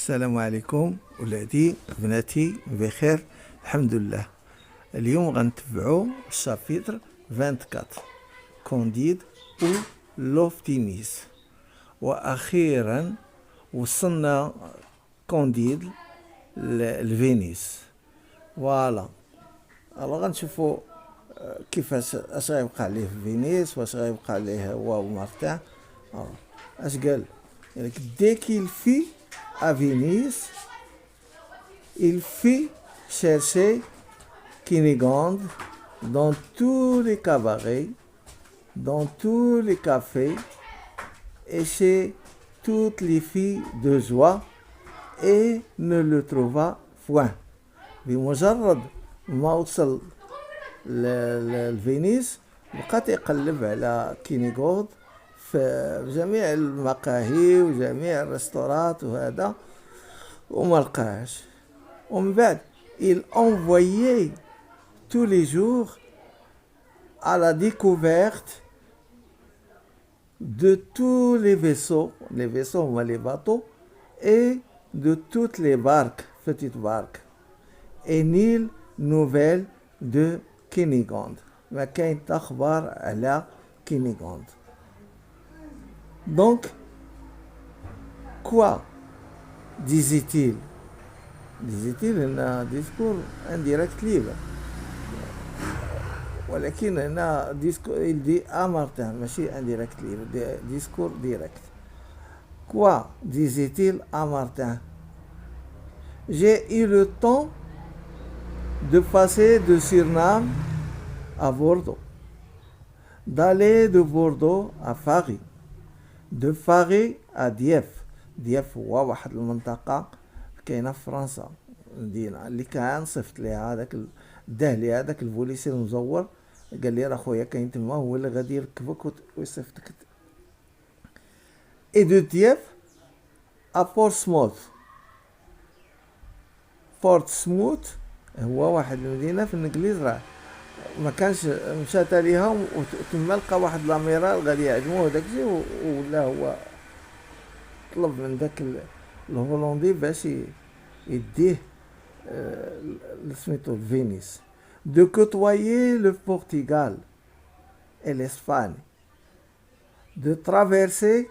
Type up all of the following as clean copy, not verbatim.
السلام عليكم ولادي بناتي بخير الحمد لله. اليوم غنتبعو الشابيتر 24 كونديد و لوفتيميس، واخيرا وصلنا كونديد لفينيس. فوالا غنشوفو كيفاش اش غيبقى عليه في فينيس، واش غيبقى عليه هو ومارتان. اش قال يعني dès qu'il fit à Venise, il fit chercher Cunégonde dans tous les cabarets, dans tous les cafés et chez toutes les filles de joie et ne le trouva point. بمجرد ما وصل لفينيس بقى يقلب على كينيغود في جميع المقاهي وجميع الريستورات وهذا وما لقاهاش. ومن بعد il envoyait tous les jours à la découverte de tous les vaisseaux هما les bateaux et de toutes les barques, petites barques, et nulle nouvelle de Cunégonde. ما كاين اخبار على كينيغوند. Donc, quoi disait-il? Disait-il un discours indirect libre. ولكن هنا il dit à Martin ماشي indirect libre, discours direct. Quoi disait-il à Martin? J'ai eu le temps de passer de Suriname à Bordeaux, d'aller de Bordeaux à Paris, de Paris à ديف. ديف هو واحد المنطقة كاينة في فرنسا، مدينة اللي كان صفت ليها هذاك داه لي هذاك البوليسي المزور، قال لي راه خويا كاين تما هو اللي غادي يركبك ويصيفطك. et de ديف à Portsmouth. بورتسموث هو واحد المدينة في الانجليز، راه ما كانش مشات ليها وتما لقى واحد لاميرال غادي يعدموه داكشي، ولا هو طلب من داك الهولندي باش يديه سميتو فينيس. de côtoyer le Portugal et l'Espagne, de traverser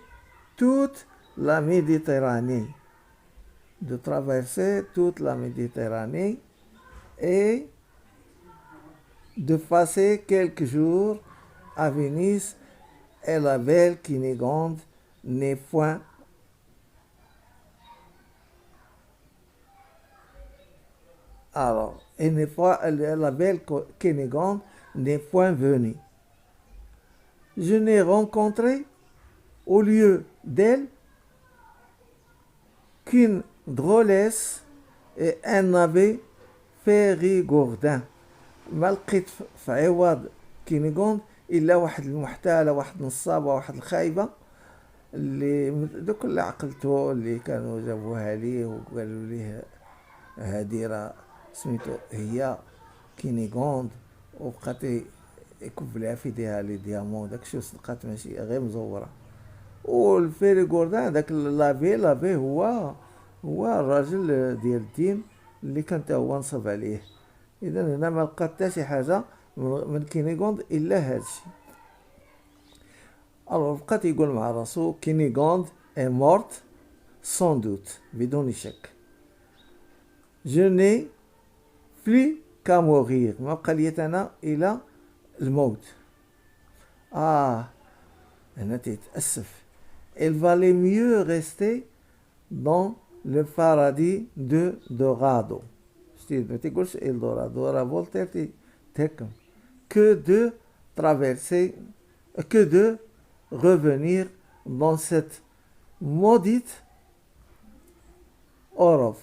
toute la Méditerranée, et de passer quelques jours à Venise, et la belle Cunégonde n'est point la belle Cunégonde n'est point venue. Je n'ai rencontré au lieu d'elle qu'une drôlesse et un abbé Périgordin. ما لقيت في عوض كينيغوند الا واحد المحتاله، واحد نصابه، واحد الخايبه اللي دوك اللي عقلتو اللي كانوا جابوها ليه وقالوا ليه هادي راه سميتو هي كينيغوند، وبقات يكب لها في يديها لي ديامون داكشي وصدقات ماشي غير مزوره. والفيريغوردان داك لافي هو الراجل ديال الدين اللي كان تا هو نصب عليه. اذا هنا ما لقات حتى شي حاجه من كينيغوند الا هادشي. بقات يقول مع راسو كينيغوند est morte sans doute بدون شك. je n'ai plus qu'à mourir. ما بقى لي انا الى الموت. هنا تيتأسف. il valait mieux rester dans le paradis de Dorado. ما تيقولش إلدورادو، راه فولتير تيكم que de revenir dans cette maudite Europe.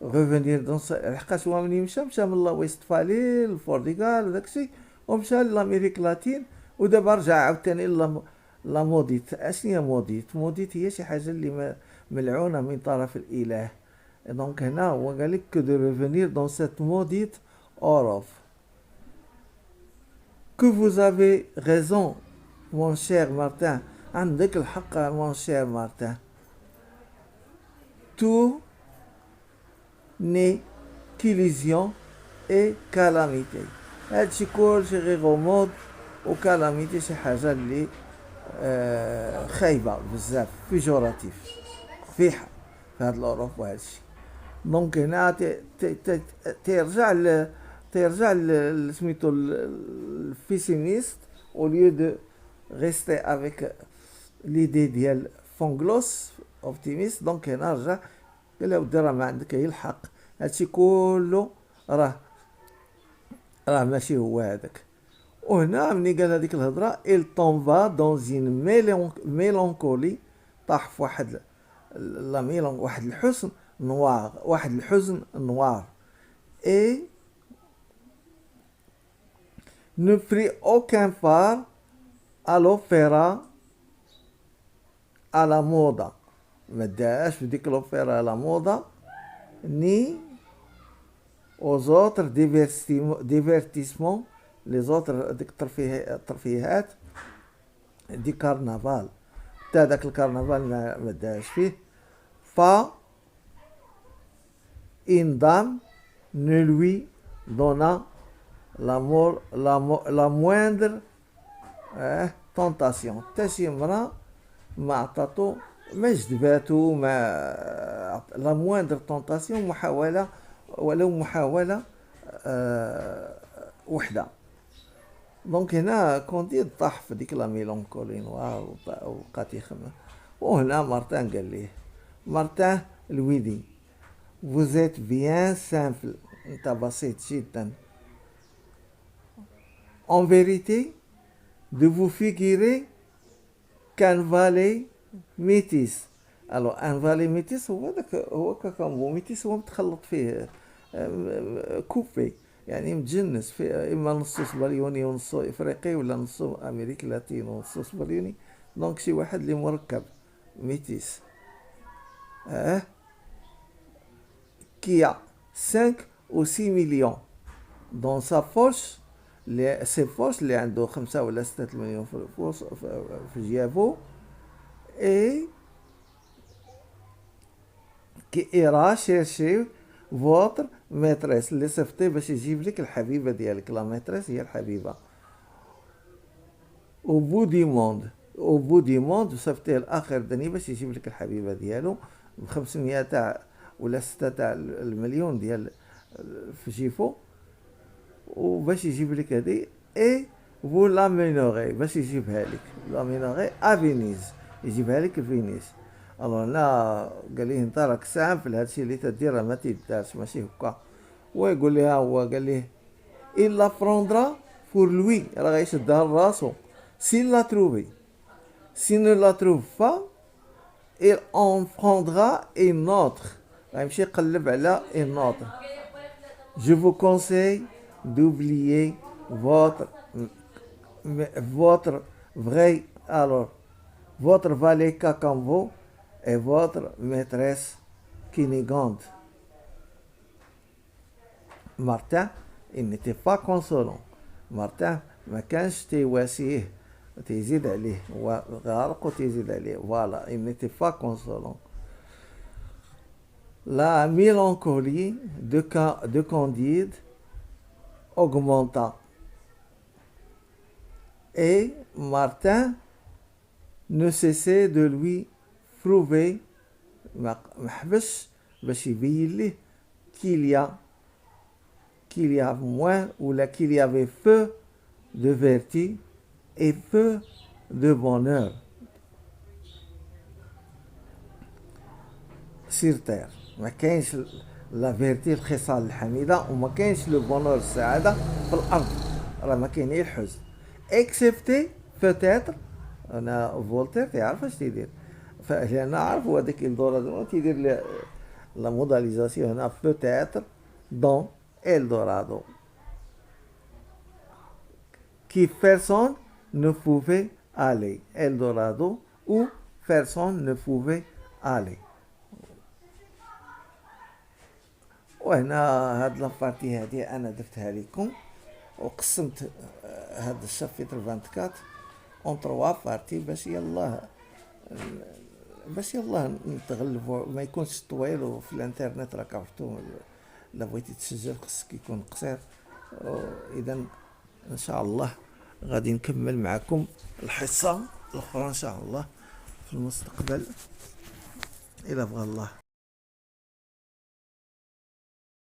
revenir dans حقاش هو منين مشى من لا ويستفالي للبرتغال وداكشي ومشى لأمريكا اللاتين، ودابا رجع عاوتاني لا موديت. اشنو هي موديت؟ موديت هي شي حاجه اللي ملعونه من طرف الاله. دونك هنا هو قال لك que de revenir dans cette maudite Europe. que vous avez raison mon cher Martin. عندك الحق mon cher Martin. tout ني كيليزيون اي كالاميتي. هادشي كلشي غير غموض، وكالاميتي شي حاجة اللي خايبة بزاف، فيجوراتيف في هاد الأوروب وهادشي. دونك هنا تيرجع سميتو البيسيميست au lieu de rester avec l'idée ديال فونغلوس اوبتيميست. دونك هنا رجع قال له ودي راه ما عندك غير الحق، هادشي كله راه ماشي هو هذاك. وهنا ملي قال هذيك الهضره il tomba dans une mélancolie، طاح في واحد واحد الحزن نوار et ne prit aucun part à l'opéra à la moda. ما داش في ديك l'opéra à la moda ni aux autres divertissements les autres ديك الترفيهات دي كارنفال، تا داك الكارنفال ما داش فيه. فا une dame ne lui donna la moindre tentation. تا شي مرا ما عطاتو، ما جذباتو، ما لا موندر تونطاسيون، محاولة ولو محاولة وحدة. دونك هنا كونديد طاح في ديك لا ميلونكولي نوار وبقات يخمم. وهنا مارتان قال ليه، مارتان الويدي vous êtes bien simple، انت بسيط جدا. en vérité de vous figurer qu'un valet métis. alors un valet métis هو داك هو كاكامبو، ميتيس هو متخلط فيه كوبي، يعني متجنس فيه، اما نصو سباليوني ونصو افريقي، ولا نصو امريكي لاتينو ونصو سباليوني. دونك شي واحد اللي مركب ميتيس. qui a 5 ou 6 millions dans sa poche، سي بوش اللي عنده 5 ولا 6 مليون في جيابو. اي كي ايرا شيرشي فوتر ميتريس، اللي صفتي باش يجيب لك الحبيبه ديالك. لا ميتريس هي الحبيبه. او بو دي موند صفتيه الاخر دني باش يجيب لك الحبيبه ديالو ب 500 تاع ولا 6 تاع المليون ديال في جيفو، وباش يجيب لك هذه. اي فو لا مينوغي باش يجيبها لك، لا مينوغي افينيز يجيبها لك فينيس. الو هنا قال ليه انت راك سامبل، هادشي اللي تدير ما تيدارش، ماشي هكا. ويقول لها هو قال ليه الا بروندرا فور لوي، راه غيشدها لراسو. سي لا تروفي، سي نو لا تروف با il en prendra une autre، غيمشي يقلب على une autre. je vous conseille d'oublier votre vrai, alors votre valet Kakambo et votre maîtresse Kinigande. Martin, il n'était pas consolant. Martin ما كانش تيواسيه تيزيد عليه، هو غارق وتيزيد عليه. فوالا il n'était pas consolant. La mélancolie de Candide augmenta et Martin ne cessait de lui prouver محبش باش يبين ليه qu'il y a moins ولا qu'il y avait peu de vertu et peu de bonheur sur terre. ما كاينش لا فيرتي الخصال الحميده، وما كاينش لو بونور السعاده في الارض، راه ما كاين غير الحزن. اكسبتي بوتيتر، انا فولتير تعرف اش تيدير، فانا عارف هو هذاك الدورادو تيدير لا موداليزاسيون هنا بوتيتر دون الدورادو qui personne ne pouvait aller. Eldorado où personne ne pouvait aller. وهنا هاد لابارتي هادي انا درتها لكم، وقسمت هاد الشابيتر 24 اون 3 بارتي باش يلا باش يلاه نتغلبوا ما يكونش طويل، وفي الانترنت راك عرفتو الا بغيتي تسجل خصك يكون قصير. اذا ان شاء الله غادي نكمل معكم الحصة الاخرى ان شاء الله في المستقبل الى بغى الله.